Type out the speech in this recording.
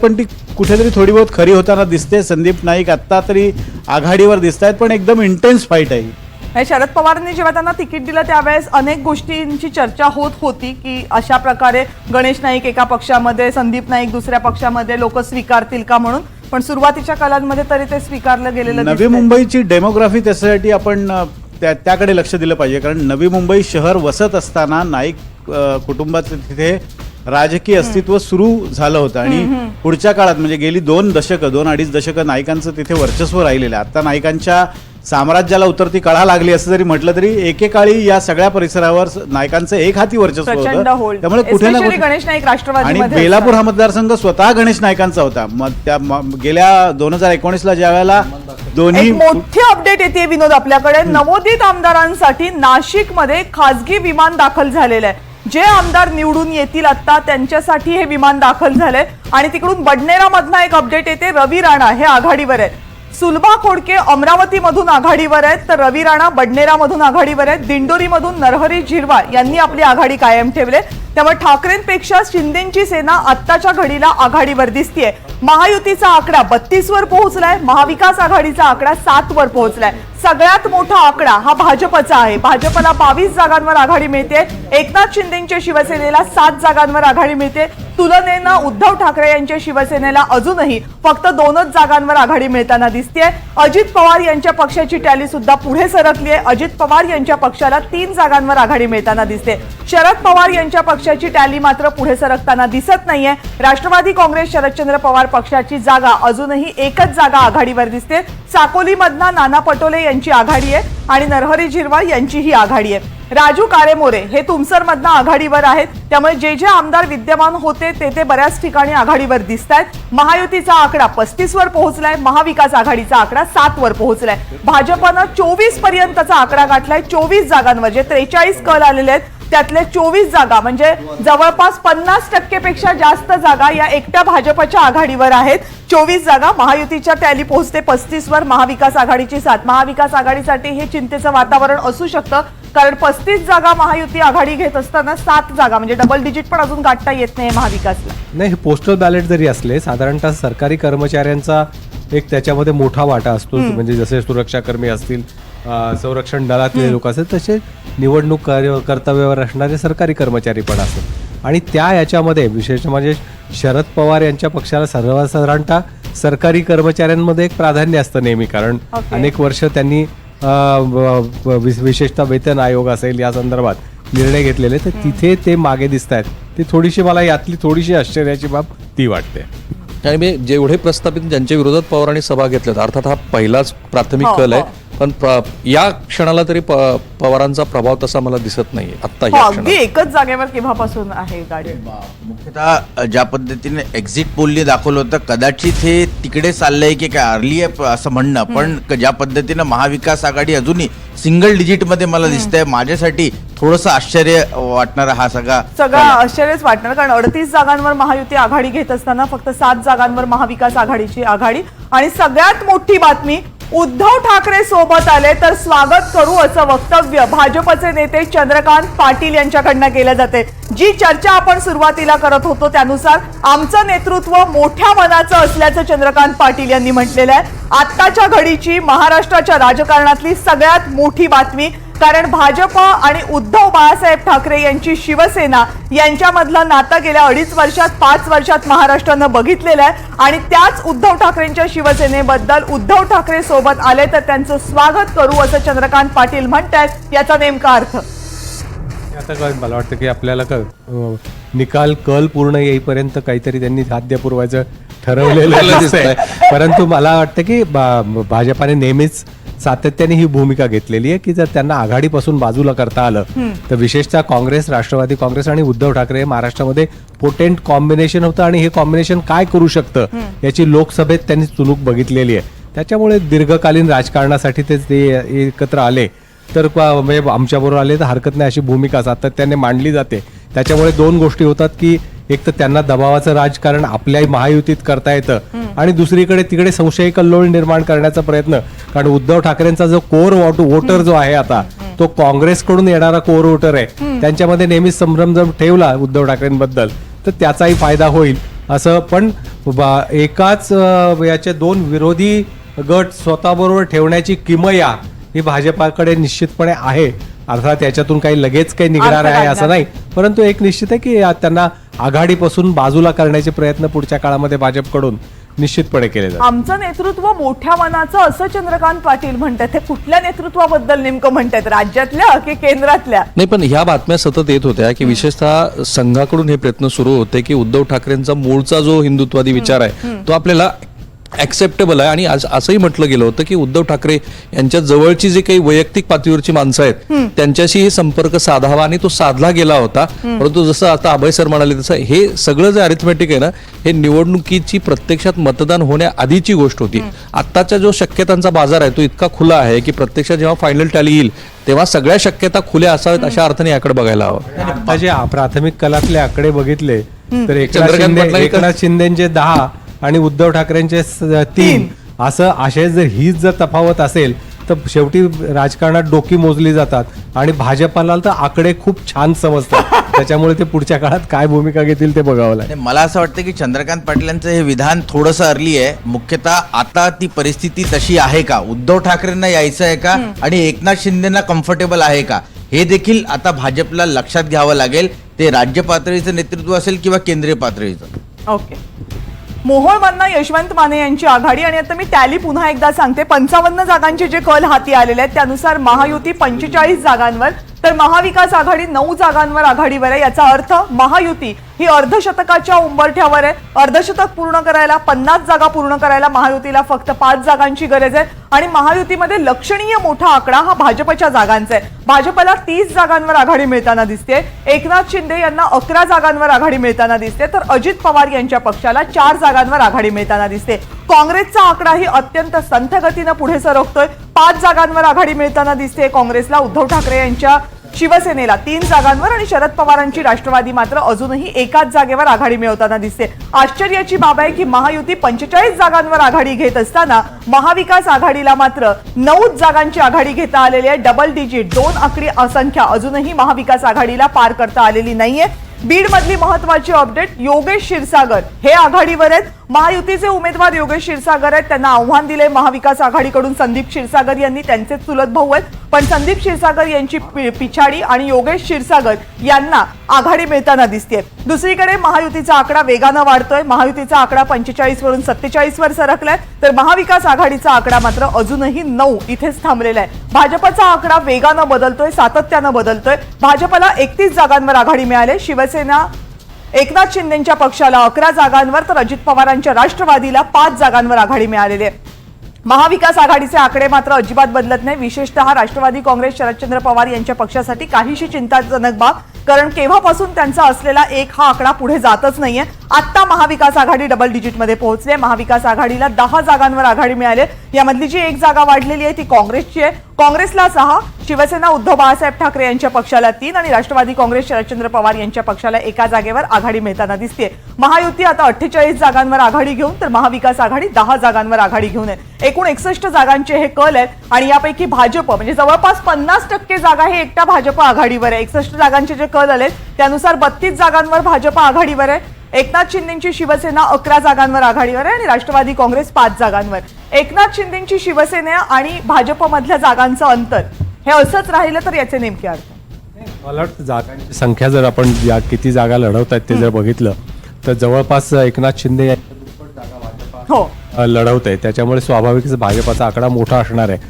पण ती कुठेतरी थोडी बहुत खरी होताना दिसते. संदीप नाईक आत्ता तरी आघाडीवर दिसत आहेत, पण एकदम इंटेन्स फाईट आहे. शरद पवारांनी जेव्हा त्यांना तिकीट दिलं त्यावेळेस अनेक गोष्टींची चर्चा होत होती की अशा प्रकारे गणेश नाईक एका पक्षामध्ये, संदीप नाईक दुसऱ्या पक्षामध्ये, लोक स्वीकारतील का म्हणून. पण सुरुवातीच्या कालांमध्ये तरी ते स्वीकारलं गेलेलं. नवी मुंबईची डेमोग्राफी त्यासाठी आपण त्याकडे लक्ष दिलं पाहिजे, कारण नवी मुंबई शहर वसत असताना नाईक कुटुंबाचं तिथे राजकीय अस्तित्व सुरू झालं होतं आणि पुढच्या काळात म्हणजे गेली 2-2.5 दशकं नाईकांचं तिथे वर्चस्व राहिलेलं आहे. आता नाईकांच्या साम्राज्याला उतरती कळा लागली असं जरी म्हटलं तरी एकेकाळी या सगळ्या परिसरावर नाईकांचं एक हाती वर्चस्व होतं. त्यामुळे कुठे ना कुठे गणेश नाईक राष्ट्रवादी आणि बेलापूर हा मतदारसंघ स्वतः गणेश नाईकांचा होता. मग त्या गेल्या 2019ला ज्या वेळेला दोन्ही मोठी अपडेट येते विनोद आपल्याकडे. नवोदित आमदारांसाठी नाशिकमध्ये खासगी विमान दाखल झालेलं आहे. जे आमदार निवडून येतील आता त्यांच्यासाठी हे विमान दाखल झालंय. आणि तिकडून बडनेरामधनं एक अपडेट येते. रवी राणा हे आघाडीवर आहेत. सुलभा खोडके अमरावतीमधून आघाडीवर आहेत, तर रवी राणा बडनेरामधून आघाडीवर आहेत. दिंडोरीमधून नरहरी झिरवाळ यांनी आपली आघाडी कायम ठेवले. त्यामुळे ठाकरेंपेक्षा शिंदेची सेना आत्ताच्या घडीला आघाडीवर दिसतीये. महायुतीचा आकडा 32 वर पोहोचलाय. महाविकास आघाडीचा आकडा 7 वर पोहोचलाय. सगळ्यात मोठा आकडा हा भाजपचा आहे. भाजपला 22 जागांवर आघाडी मिळते. एकनाथ शिंदेच्या शिवसेनेला 7 जागांवर आघाडी मिळते. तुलनेनं उद्धव ठाकरे यांच्या शिवसेनेला अजूनही फक्त 2च जागांवर आघाडी मिळताना दिसतेय. अजित पवार यांच्या पक्षाची टॅली सुद्धा पुढे सरकली आहे. अजित पवार यांच्या पक्षाला 3 जागांवर आघाडी मिळताना दिसते. शरद पवार यांच्या पक्षाची टॅली मात्र पुढे सरकताना दिसत नाहीये. राष्ट्रवादी काँग्रेस शरदचंद्र पवार पक्षाची जागा अजूनही एकच जागा आघाडीवर दिसते. साकोलीमधनं नाना पटोले यांची आघाडी आहे आणि नरहरी झिरवाळ यांचीही आघाडी आहे. राजू काळेमोरे हे तुमसरमधनं आघाडीवर आहेत. त्यामुळे जे आमदार विद्यमान होते ते बऱ्याच ठिकाणी आघाडीवर दिसत आहेत. महायुतीचा आकडा 35 वर पोहोचलाय. महाविकास आघाडीचा आकडा 7 वर पोहोचलाय. भाजपनं 24 पर्यंतचा आकडा गाठलाय. 24 जागांवर जे 43 कल आलेले आहेत त्यातले 24 जागा म्हणजे जवळपास 50% पेक्षा जास्त जागा या एकट्या भाजपच्या आघाडीवर आहेत. 24 जागा. महायुतीच्या टॅली पोहोचते 35 वर. महाविकास आघाडीची 7. महाविकास आघाडीसाठी हे चिंतेचं वातावरण असू शकतं, कारण 35 जागा महायुती आघाडी घेत असताना 7 जागा म्हणजे डबल डिजिट पण अजून गाठता येत नाही महाविकासला. नाही, पोस्टल बॅलेट जरी असले साधारणतः सरकारी कर्मचाऱ्यांचा एक त्याच्यामध्ये मोठा वाटा असतो. म्हणजे जसे सुरक्षा कर्मी असतील, संरक्षण दलातले लोक असतील, तसे निवडणूक कर्तव्यावर असणारे सरकारी कर्मचारी पण असतात. आणि याच्यामध्ये विशेष म्हणजे शरद पवार यांच्या पक्षाला सर्वसाधारणतः सरकारी कर्मचाऱ्यांमध्ये एक प्राधान्य असतं नेहमी, कारण अनेक वर्ष त्यांनी विशेषतः वेतन आयोग असेल या संदर्भात निर्णय घेतलेले, तर तिथे ते मागे दिसत आहेत. ती थोडीशी मला यातली थोडीशी आश्चर्याची बाब ती वाटते. आणि मी जेवढे प्रस्थापित ज्यांच्या विरोधात पवारांनी सभा घेतल्यात, अर्थात हा पहिलाच प्राथमिक कल आहे, पण या क्षणाला तरी पवारांचा प्रभाव तसा मला दिसत नाहीये आता. अगदी एकच जागेवर केव्हापासून आहे गाडी. मुख्यतः ज्या पद्धतीने एक्झिट पोलनी दाखवलं होतं कदाचित हे तिकडे चाललंय की काय अर्ली आहे असं म्हणणं, पण ज्या पद्धतीनं महाविकास आघाडी अजूनही सिंगल डिजिट मध्ये मला दिसतंय, माझ्यासाठी थोडंसं आश्चर्य वाटणारा हा सगळा आश्चर्यच वाटणार, कारण 38 जागांवर महायुती आघाडी घेत असताना फक्त 7 जागांवर महाविकास आघाडीची आघाडी. आणि सगळ्यात मोठी बातमी, उद्धव ठाकरे सोबत आले तर स्वागत करू असं वक्तव्य भाजपचे नेते चंद्रकांत पाटील यांच्याकडनं केलं जाते. जी चर्चा आपण सुरुवातीला करत होतो त्यानुसार आमचं नेतृत्व मोठ्या मनाचं असल्याचं चंद्रकांत पाटील यांनी म्हटलेलं आहे. आत्ताच्या घडीची महाराष्ट्राच्या राजकारणातली सगळ्यात मोठी बातमी, कारण भाजप आणि उद्धव बाळासाहेब ठाकरे यांची शिवसेना यांच्यामधलं नातं गेल्या 2.5 वर्षात 5 वर्षात महाराष्ट्रानं बघितलेलं आहे. आणि त्याच उद्धव ठाकरेंच्या शिवसेनेबद्दल उद्धव ठाकरे सोबत आले तर त्यांचं स्वागत करू असं चंद्रकांत पाटील म्हणतात. याचा नेमका अर्थ आता मला वाटतं की आपल्याला निकाल कल पूर्ण येईपर्यंत काहीतरी त्यांनी खाद्य पुरवायचं ठरवलेलं दिसतंय. परंतु मला वाटतं की भाजपाने नेहमीच सातत्याने ही भूमिका घेतलेली आहे की जर त्यांना आघाडीपासून बाजूला करता आलं तर विशेषतः काँग्रेस, राष्ट्रवादी काँग्रेस आणि उद्धव ठाकरे महाराष्ट्रामध्ये पोटेंट कॉम्बिनेशन होतं आणि हे कॉम्बिनेशन काय करू शकतं याची लोकसभेत त्यांनी चुणूक बघितलेली आहे. त्याच्यामुळे दीर्घकालीन राजकारणासाठी ते एकत्र आले तर म्हणजे आमच्याबरोबर आले तर हरकत नाही अशी भूमिका सातत्याने मांडली जाते. त्याच्यामुळे 2 गोष्टी होतात की एक तर त्यांना दबावाचं राजकारण आपल्या महायुतीत करता येतं आणि दुसरीकडे तिकडे संशय कल्लोळ निर्माण करण्याचा प्रयत्न, कारण उद्धव ठाकरेंचा जो कोर वोटर जो आहे आता तो काँग्रेसकडून येणारा कोर वोटर आहे, त्यांच्यामध्ये नेहमीच संभ्रम जर ठेवला उद्धव ठाकरेंबद्दल तर त्याचाही फायदा होईल असं. पण एकाच याचे दोन विरोधी गट स्वतःबरोबर ठेवण्याची किमया ही भाजपाकडे निश्चितपणे आहे. अर्थात त्याच्यातून काही लगेच काही निघणार आहे असं नाही, परंतु एक निश्चित आहे की त्यांना आघाडीपासून बाजूला करण्याचे प्रयत्न पुढच्या काळामध्ये भाजपकडून निश्चितपणे केले जातात. आमचं नेतृत्व मोठ्या मनाचं असं चंद्रकांत पाटील म्हणतात. हे कुठल्या नेतृत्वाबद्दल नेमकं म्हणतात, राज्यातल्या की केंद्रातल्या? नाही, पण ह्या बातम्या सतत येत होत्या की विशेषतः संघाकडून हे प्रयत्न सुरू होते की उद्धव ठाकरेंचा मूळचा जो हिंदुत्वादी विचार आहे तो आपल्याला ऍक्सेप्टेबल आहे. आणि आज असंही म्हटलं गेलं होतं की उद्धव ठाकरे यांच्या जवळची जी काही वैयक्तिक पातळीवरची माणसं आहेत त्यांच्याशी संपर्क साधावा आणि तो साधला गेला होता. परंतु जसं आता अभय सर म्हणाले तसं हे सगळं जे अरिथमेटिक आहे ना, हे निवडणुकीची प्रत्यक्षात मतदान होण्याआधीची गोष्ट होती. आत्ताचा जो शक्यतांचा बाजार आहे तो इतका खुला आहे की प्रत्यक्षात जेव्हा फायनल टॅली येईल तेव्हा सगळ्या शक्यता खुल्या असाव्यात अशा अर्थाने याकडे बघायला हवं. आता जे प्राथमिक कलातले आकडे बघितले तर चंद्रकांत पाटलांनी एकनाथ शिंदेचे 10 आणि उद्धव ठाकरेंचे 3 असं असे जर हीच जर तफावत असेल तर शेवटी राजकारणात डोकी मोजली जातात आणि भाजपाला तर आकडे खूप छान समजतात. त्याच्यामुळे ते पुढच्या काळात काय भूमिका घेतील ते बघावं लागेल. मला असं वाटतं की चंद्रकांत पाटलांचं हे विधान थोडंसं अर्ली आहे. मुख्यतः आता ती परिस्थिती तशी आहे का, उद्धव ठाकरेंना यायचं आहे का आणि एकनाथ शिंदेना कम्फर्टेबल आहे का, हे देखील आता भाजपला लक्षात घ्यावं लागेल. ते राज्य पातळीचं नेतृत्व असेल किंवा केंद्रीय पातळीचं. ओके. मोहोळमधनं यशवंत माने यांची आघाडी. आणि आता मी टॅली पुन्हा एकदा सांगते. 55 जागांचे जे कल हाती आलेले आहेत त्यानुसार महायुती 45 जागांवर तर महाविकास आघाडी 9 जागांवर आघाडीवर आहे. याचा अर्थ महायुती ही अर्धशतकाच्या उंबरठ्यावर आहे. अर्धशतक पूर्ण करायला 50 जागा पूर्ण करायला महायुतीला फक्त 5 जागांची गरज आहे. आणि महायुतीमध्ये लक्षणीय मोठा आकडा हा भाजपच्या जागांचा आहे. भाजपला 30 जागांवर आघाडी मिळताना दिसते. एकनाथ शिंदे यांना 11 जागांवर आघाडी मिळताना दिसते तर अजित पवार यांच्या पक्षाला 4 जागांवर आघाडी मिळताना दिसते. काँग्रेसचा आकडाही अत्यंत संथ गतीनं पुढे सरकतोय. 5 जागांवर आघाडी मिळताना दिसते काँग्रेसला. उद्धव ठाकरे यांच्या शिवसेनेला 3 जागांवर आणि शरद पवारांची राष्ट्रवादी मात्र अजूनही एकाच जागेवर आघाडी मिळवताना दिसते. आश्चर्याची बाब आहे की महायुती 45 जागांवर आघाडी घेत असताना महाविकास आघाडीला मात्र 9 जागांची आघाडी घेता आलेली आहे. डबल डिजिट 2 आकडी संख्या अजूनही महाविकास आघाडीला पार करता आलेली नाहीये. बीड मधली महत्वाची अपडेट, योगेश क्षीरसागर हे आघाडीवर आहेत. महायुतीचे उमेदवार योगेश क्षीरसागर आहेत. त्यांना आव्हान दिले महाविकास आघाडीकडून संदीप क्षीरसागर यांनी. त्यांचे चुलत भाऊ आहेत पण संदीप क्षीरसागर यांची पिछाडी आणि योगेश क्षीरसागर यांना आघाडी मिळताना दिसते. दुसरीकडे महायुतीचा आकडा वेगानं वाढतोय. महायुतीचा आकडा 45 वरून 47 वर सरकलाय तर महाविकास आघाडीचा आकडा मात्र अजूनही 9 इथेच थांबलेला आहे. भाजपचा आकडा वेगानं बदलतोय, सातत्यानं बदलतोय. भाजपला 31 जागांवर आघाडी मिळाली. शिवसेना एकनाथ शिंदेच्या पक्षाला 11 जागांवर तर अजित पवारांच्या राष्ट्रवादीला 5 जागांवर आघाडी मिळालेली आहे. महाविकास आघाडीचे आकडे मात्र अजिबात बदलत नाही. विशेषतः राष्ट्रवादी काँग्रेस शरदचंद्र पवार यांच्या पक्षासाठी काहीशी चिंताजनक बाब, कारण केव्हापासून त्यांचा असलेला 1 हा आकडा पुढे जातच नाहीये. आता महाविकास आघाडी डबल डिजिटमध्ये पोहोचली. महाविकास आघाडीला 10 जागांवर आघाडी मिळाली. यामधली जी 1 जागा वाढलेली आहे ती काँग्रेसची आहे. काँग्रेसला 6, शिवसेना उद्धव बाळासाहेब ठाकरे यांच्या पक्षाला 3 आणि राष्ट्रवादी काँग्रेस शरदचंद्र पवार यांच्या पक्षाला 1 जागेवर आघाडी मिळताना दिसते. महायुती आता 48 जागांवर आघाडी घेऊन तर महाविकास आघाडी 10 जागांवर आघाडी घेऊन आहे. एकूण 61 जागांचे हे कल आहेत आणि यापैकी भाजप म्हणजे जवळपास 50% जागा हे एकटा भाजप आघाडीवर आहे. 61 जागांचे जे कल आले त्यानुसार 32 जागांवर भाजप आघाडीवर आहे. एकनाथ शिंदेची शिवसेना 11 जागांवर आघाडीवर आहे आणि राष्ट्रवादी काँग्रेस 5 जागांवर. एकनाथ शिंदेची शिवसेना आणि भाजप मधल्या जागांचं अंतर हे असंच राहिलं तर याचे नेमके अर्थ? मला वाटतं जागांची संख्या जर आपण किती जागा लढवत आहेत ते जर बघितलं तर जवळपास एकनाथ शिंदे यांच्या दुप्पट जागा भाजप हो लढवत आहे. त्याच्यामुळे स्वाभाविकच भाजपाचा आकडा मोठा असणार आहे.